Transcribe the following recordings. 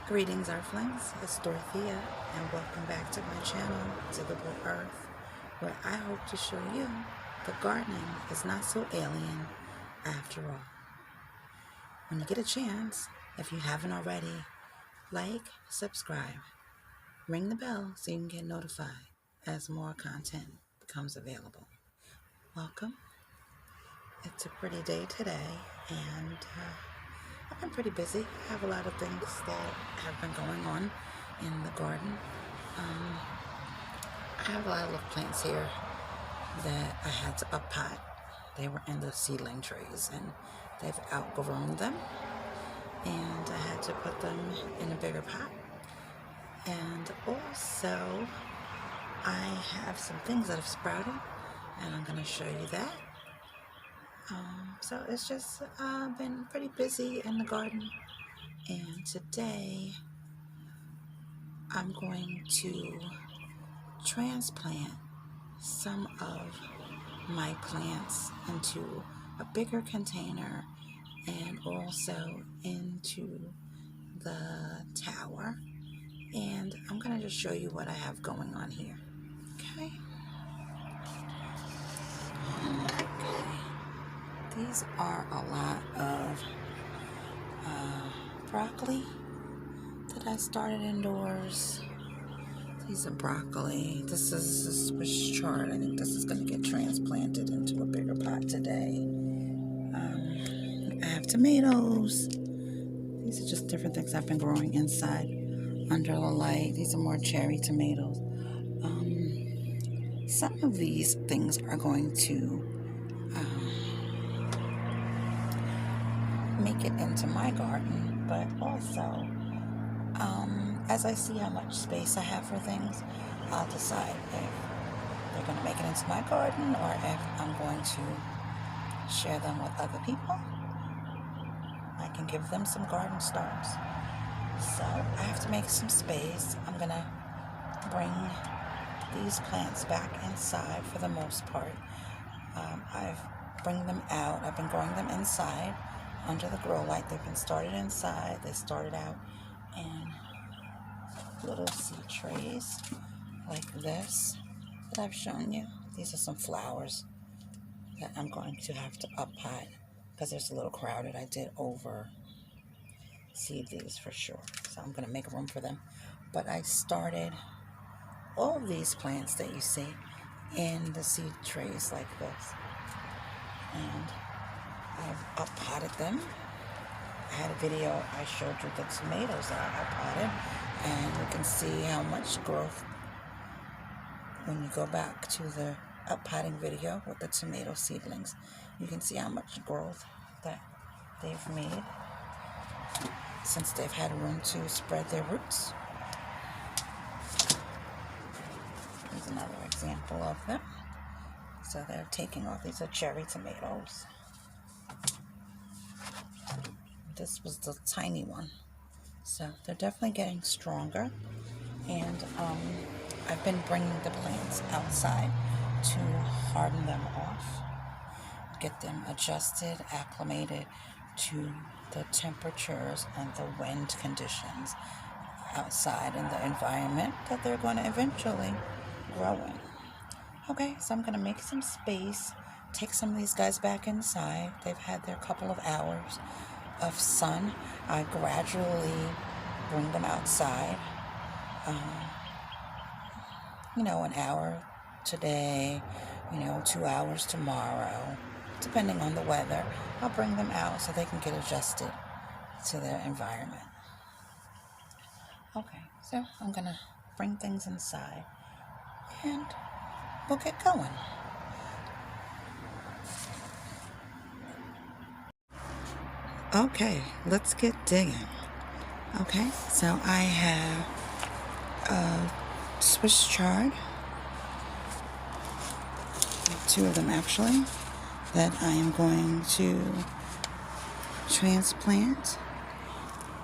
Greetings, Earthlings. It's Dorothea, and welcome back to my channel, Diggable Earth, where I hope to show you that gardening is not so alien after all. When you get a chance, if you haven't already, like, subscribe, ring the bell so you can get notified as more content becomes available. Welcome. It's a pretty day today, and I've been pretty busy. I have a lot of things that have been going on in the garden. I have a lot of little plants here that I had to up-pot. They were in the seedling trays and they've outgrown them, and I had to put them in a bigger pot. And also I have some things that have sprouted, and I'm going to show you that. So it's just been pretty busy in the garden, and today I'm going to transplant some of my plants into a bigger container and also into the tower, and I'm going to just show you what I have going on here. Okay. These are a lot of broccoli that I started indoors. These are broccoli. This is a Swiss chard. I think this is going to get transplanted into a bigger pot today. I have tomatoes. These are just different things I've been growing inside under the light. These are more cherry tomatoes. Some of these things are going to make it into my garden, but also as I see how much space I have for things, I'll decide if they're going to make it into my garden or if I'm going to share them with other people. I can give them some garden starts. So I have to make some space. I'm going to bring these plants back inside for the most part. I've bring them out. I've been growing them inside under the grow light. They've been started inside. They started out in little seed trays like this that I've shown you. These are some flowers that I'm going to have to up-pot because there's a little crowded. I did over seed these for sure, so I'm going to make room for them. But I started all of these plants that you see in the seed trays like this, and I've up-potted them. I had a video I showed you the tomatoes that I up-potted, and you can see how much growth when you go back to the up-potting video with the tomato seedlings. You can see how much growth that they've made since they've had room to spread their roots. Here's another example of them. So they're taking off. These are cherry tomatoes. This was the tiny one. So they're definitely getting stronger. And I've been bringing the plants outside to harden them off, get them adjusted, acclimated to the temperatures and the wind conditions outside in the environment that they're going to eventually grow in. Okay, so I'm going to make some space, take some of these guys back inside. They've had their couple of hours of sun. I gradually bring them outside. An hour today, 2 hours tomorrow, depending on the weather. I'll bring them out so they can get adjusted to their environment. Okay, so I'm going to bring things inside and we'll get going. Okay, let's get digging. Okay, so I have a Swiss chard, 2 of them actually, that I am going to transplant,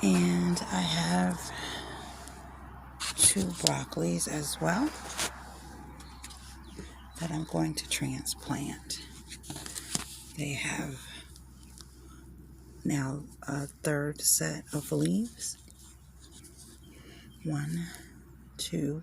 and I have 2 broccolis as well that I'm going to transplant. They have now a 3rd set of leaves. 1, 2,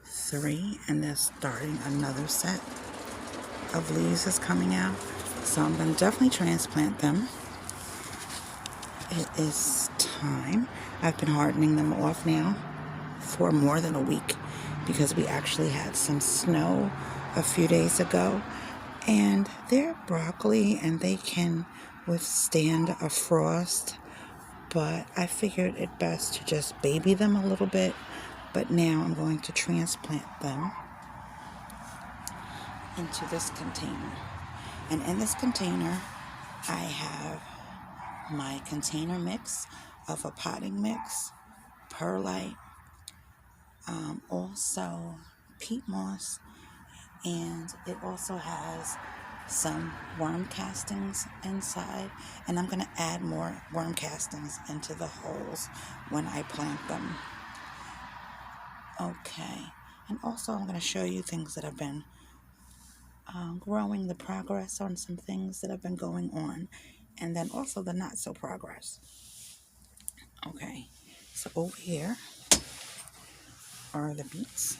3, and they're starting another set of leaves is coming out. So I'm going to definitely transplant them. It is time. I've been hardening them off now for more than a week because we actually had some snow a few days ago, and they're broccoli and they can withstand a frost, but I figured it best to just baby them a little bit. But now I'm going to transplant them into this container, and in this container I have my container mix of a potting mix, perlite, also peat moss, and it also has some worm castings inside, and I'm going to add more worm castings into the holes when I plant them. Okay, and also I'm going to show you things that have been growing, the progress on some things that have been going on, and then also the not so progress. Okay, so over here are the beets,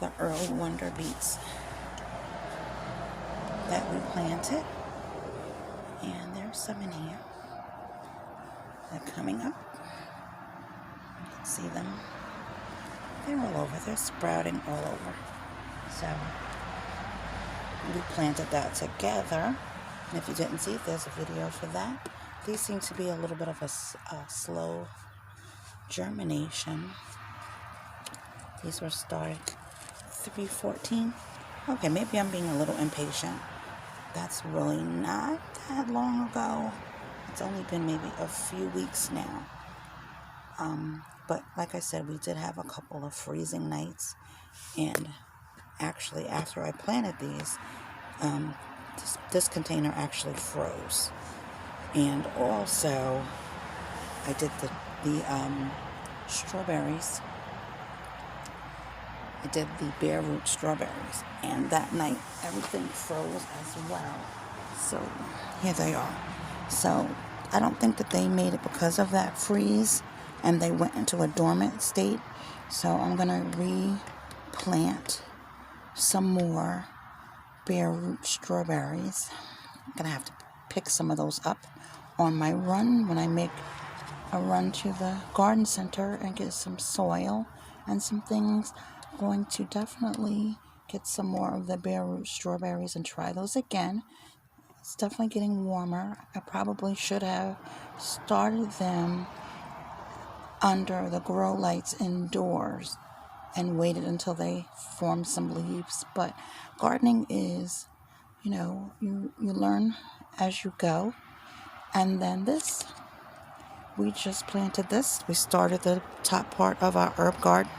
the early wonder beets that we planted, and there's some in here. They're coming up. You can see them. They're all over. They're sprouting all over. So we planted that together. And if you didn't see, there's a video for that. These seem to be a little bit of a slow germination. These were started 3/14. Okay, maybe I'm being a little impatient. That's really not that long ago. It's only been maybe a few weeks now. But like I said, we did have a couple of freezing nights, and actually after I planted these, this container actually froze. And also I did the strawberries. I did the bare root strawberries, and that night everything froze as well. So here they are. So I don't think that they made it because of that freeze and they went into a dormant state. So I'm going to replant some more bare root strawberries. I'm going to have to pick some of those up on my run when I make a run to the garden center and get some soil and some things. I'm going to definitely get some more of the bare root strawberries and try those again. It's definitely getting warmer. I probably should have started them under the grow lights indoors and waited until they formed some leaves. But gardening is, you learn as you go. And then this, we just planted this. We started the top part of our herb garden.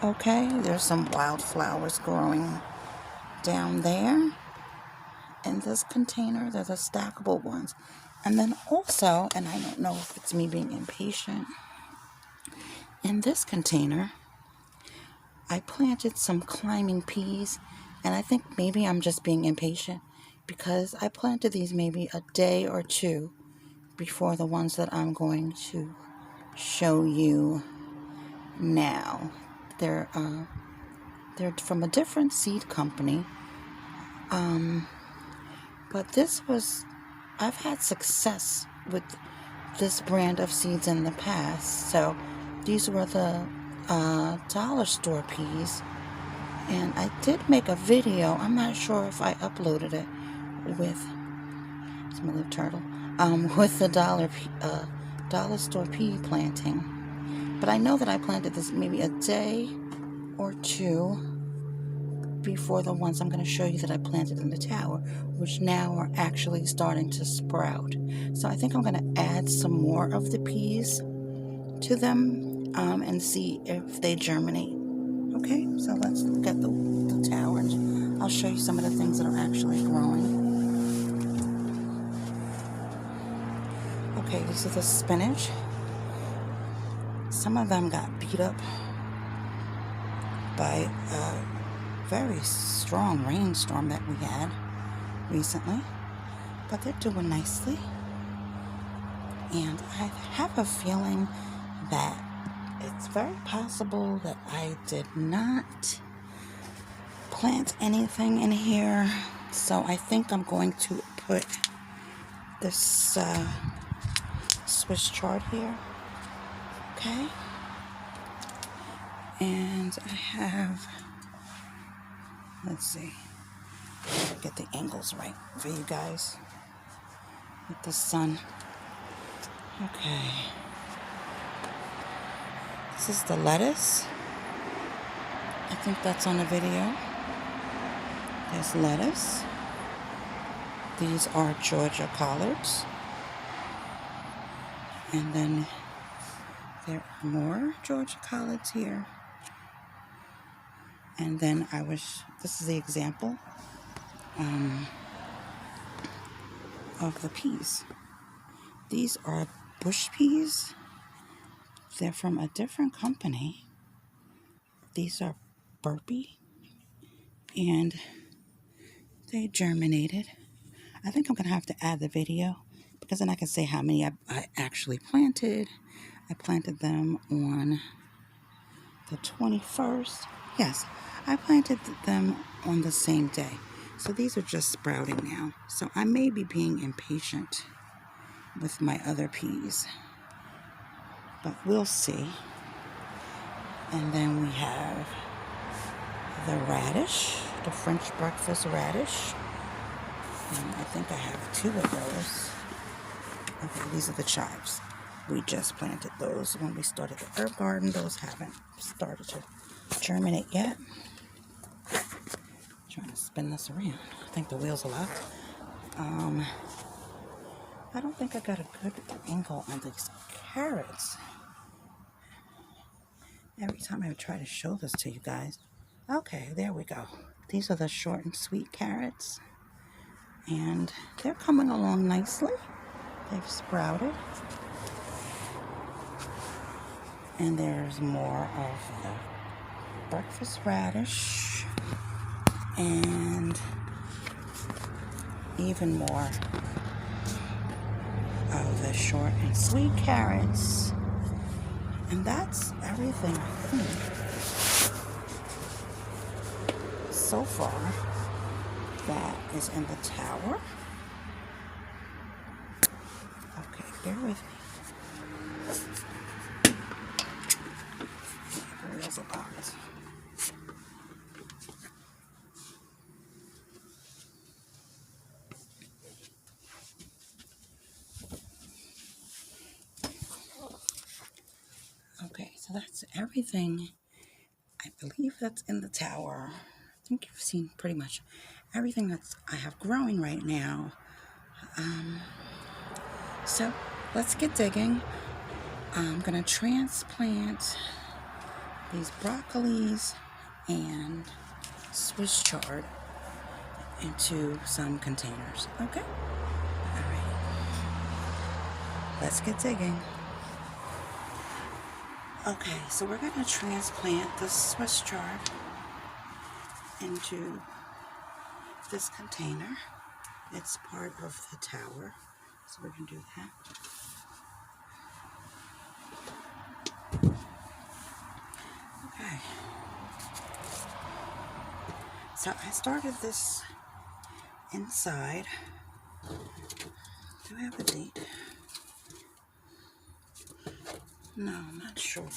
Okay, there's some wildflowers growing down there. In this container, they're the stackable ones. And then also, and I don't know if it's me being impatient, in this container, I planted some climbing peas, and I think maybe I'm just being impatient because I planted these maybe a day or two before the ones that I'm going to show you now. They're from a different seed company. But I've had success with this brand of seeds in the past. So these were the dollar store peas. And I did make a video. I'm not sure if I uploaded it with, it's my little turtle, with the dollar store pea planting. But I know that I planted this maybe a day or two before the ones I'm going to show you that I planted in the tower, which now are actually starting to sprout. So I think I'm going to add some more of the peas to them and see if they germinate. Okay, so let's look at the tower, and I'll show you some of the things that are actually growing. Okay, these are the spinach. Some of them got beat up by very strong rainstorm that we had recently, but they're doing nicely. And I have a feeling that it's very possible that I did not plant anything in here. So I think I'm going to put this Swiss chard here. Okay. And I have, let's see, get the angles right for you guys with the sun. Okay. This is the lettuce. I think that's on the video. There's lettuce. These are Georgia collards. And then there are more Georgia collards here. And then this is the example of the peas. These are bush peas. They're from a different company. These are burpee. And they germinated. I think I'm going to have to add the video because then I can say how many I actually planted. I planted them on the 21st. Yes, I planted them on the same day. So these are just sprouting now. So I may be being impatient with my other peas. But we'll see. And then we have the radish, the French breakfast radish. And I think I have 2 of those. Okay, these are the chives. We just planted those when we started the herb garden. Those haven't started to germinate yet. Trying to spin this around. I think the wheels are locked. I don't think I got a good angle on these carrots. Every time I try to show this to you guys. Okay, there we go. These are the short and sweet carrots. And they're coming along nicely. They've sprouted. And there's more of the breakfast radish. And even more of the short and sweet carrots. And that's everything, I think, so far, that is in the tower. Okay, bear with me. The wheels are locked. Okay, so that's everything. I believe that's in the tower. I think you've seen pretty much everything that I have growing right now. So let's get digging. I'm going to transplant these broccolis and Swiss chard into some containers. Okay? All right. Let's get digging. Okay, so we're going to transplant the Swiss chard into this container. It's part of the tower, so we're going to do that. Okay. So I started this inside. Do I have a date? No, I'm not sure.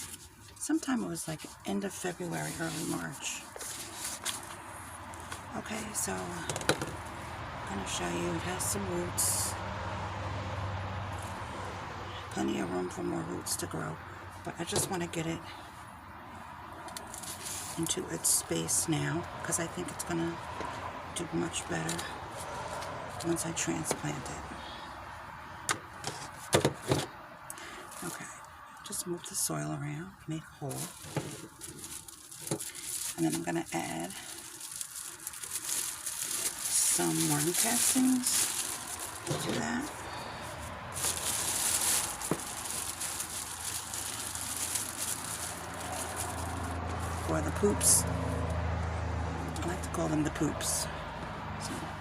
Sometime it was like end of February, early March. Okay, so I'm going to show you. It has some roots. Plenty of room for more roots to grow. But I just want to get it into its space now because I think it's going to do much better once I transplant it. Okay. Just move the soil around, make a hole, and then I'm going to add some worm castings to that. Or the poops. I like to call them the poops.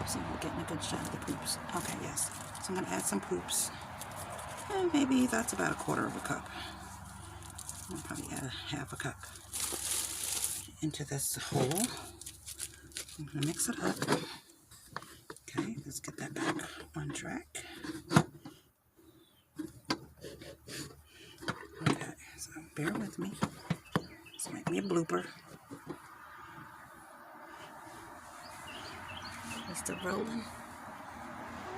So we're getting a good shot of the poops. Okay, yes. So I'm going to add some poops. And maybe that's about a quarter of a cup. I'll probably add a half a cup into this hole. I'm going to mix it up. Okay, let's get that back on track. Okay, so bear with me. This might be a blooper. We're still rolling. Are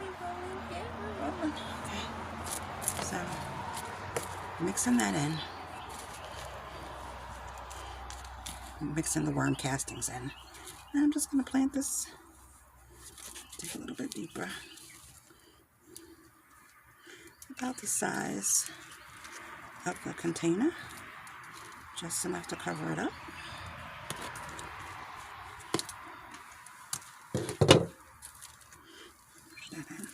we rolling? Yeah, we're rolling. Okay, so mixing that in. Mixing the worm castings in. And I'm just going to plant this. Dig a little bit deeper. About the size of the container. Just enough to cover it up. Push that in.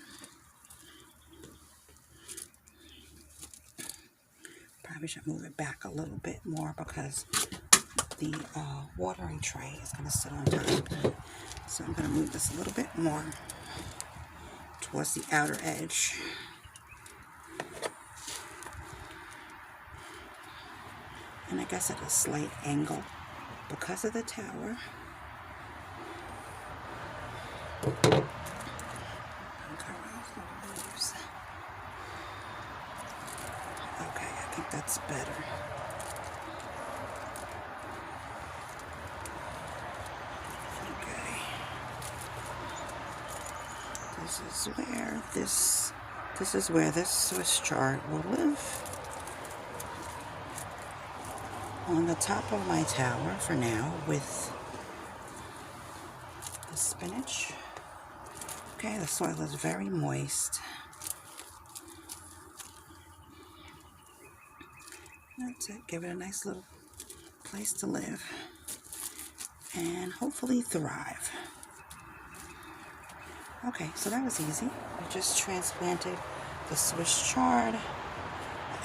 Probably should move it back a little bit more because the watering tray is going to sit on top. So I'm going to move this a little bit more towards the outer edge. And I guess at a slight angle because of the tower. Okay, I think that's better. Okay. This is where this Swiss chard will live. On the top of my tower for now with the spinach. Okay, the soil is very moist. That's it. Give it a nice little place to live and hopefully thrive. Okay, so that was easy. I just transplanted the Swiss chard. I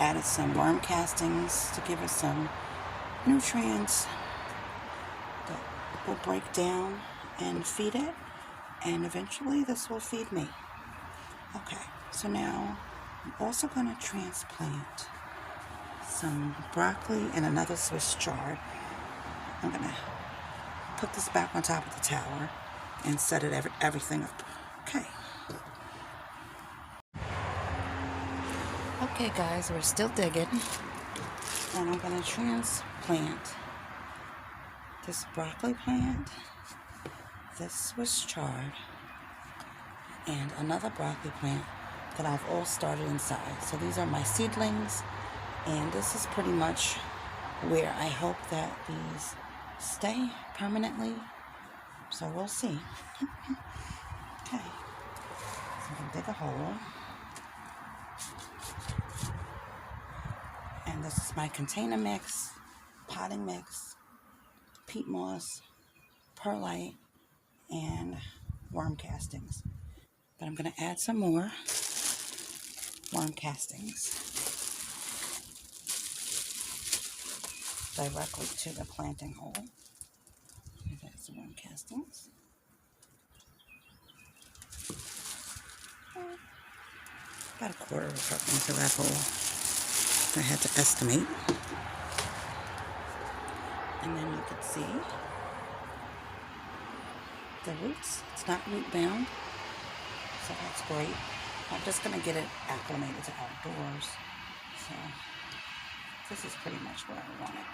added some worm castings to give it some nutrients that will break down and feed it, and eventually this will feed me. Okay, so now I'm also going to transplant some broccoli and another Swiss chard. I'm going to put this back on top of the tower and set it everything up. Okay. Okay guys, we're still digging. And I'm going to transplant this broccoli plant, this Swiss chard, and another broccoli plant that I've all started inside. So these are my seedlings, and this is pretty much where I hope that these stay permanently. So we'll see. Okay, so I'm going to dig a hole. And this is my container mix, potting mix, peat moss, perlite, and worm castings. But I'm going to add some more worm castings directly to the planting hole. Add some worm castings. About a quarter of a cup into that hole. I had to estimate. And then you can see the roots. It's not root bound, so that's great. I'm just going to get it acclimated to outdoors. So this is pretty much where I want it.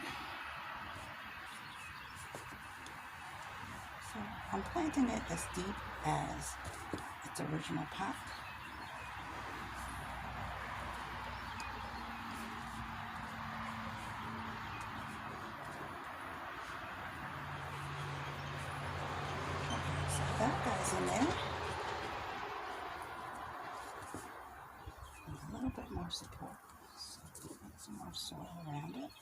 So I'm planting it as deep as its original pot. That guy's in there. And a little bit more support. So put some more soil around it.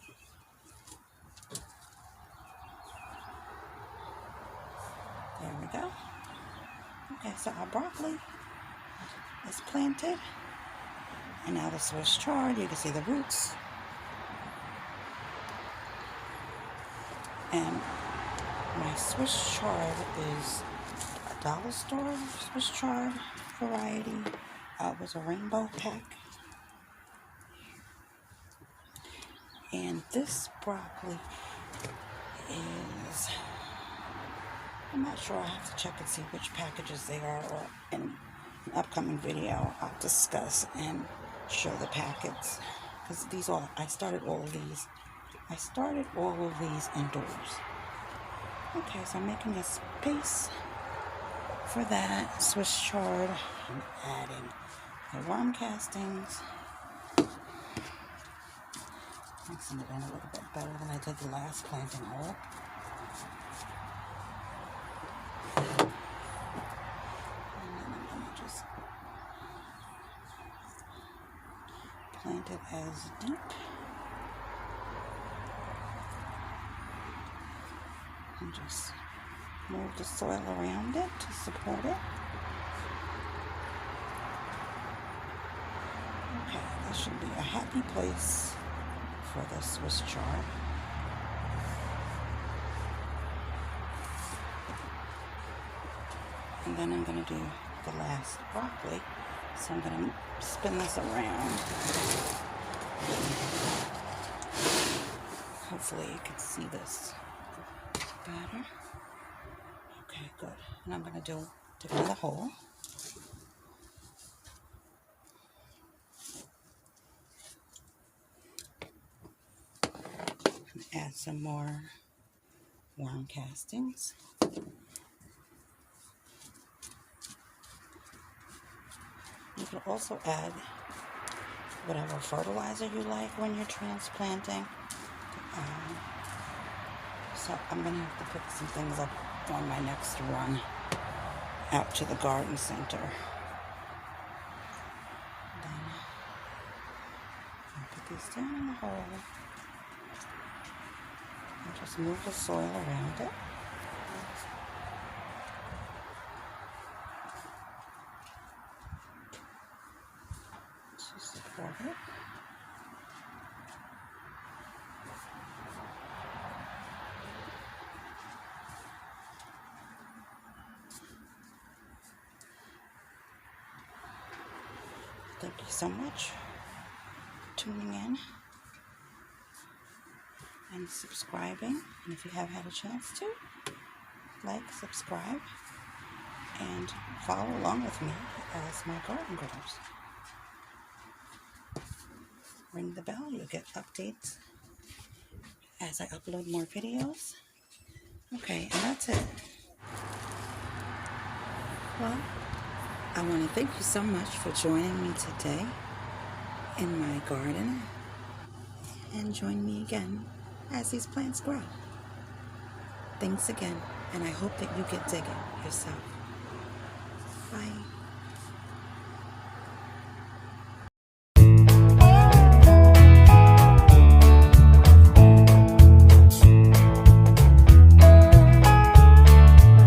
There we go. Okay, so our broccoli is planted. And now the Swiss chard, you can see the roots. And my Swiss chard is a dollar store Swiss chard variety. It was a rainbow pack. And this broccoli is, I'm not sure, I have to check and see which packages they are, or in an upcoming video I'll discuss and show the packets. Because these all, I started all of these indoors. Okay, so I'm making a space for that Swiss chard. I'm adding the worm castings. Mixing it in a little bit better than I did the last planting hole. And then I'm going to just plant it as deep. And just move the soil around it to support it. Okay, this should be a happy place for the Swiss chard. And then I'm going to do the last broccoli. So I'm going to spin this around. Hopefully you can see this better. Okay, good. And I'm going to do another hole. And add some more worm castings. You can also add whatever fertilizer you like when you're transplanting. So I'm going to have to pick some things up on my next run out to the garden center. Then I'll put these down in the hole and just move the soil around it. To support it. Thank you so much for tuning in and subscribing. And if you have had a chance to, like, subscribe, and follow along with me as my garden grows. Ring the bell, you'll get updates as I upload more videos. Okay, and that's it. Well, I want to thank you so much for joining me today in my garden, and join me again as these plants grow. Thanks again, and I hope that you get digging yourself. Bye.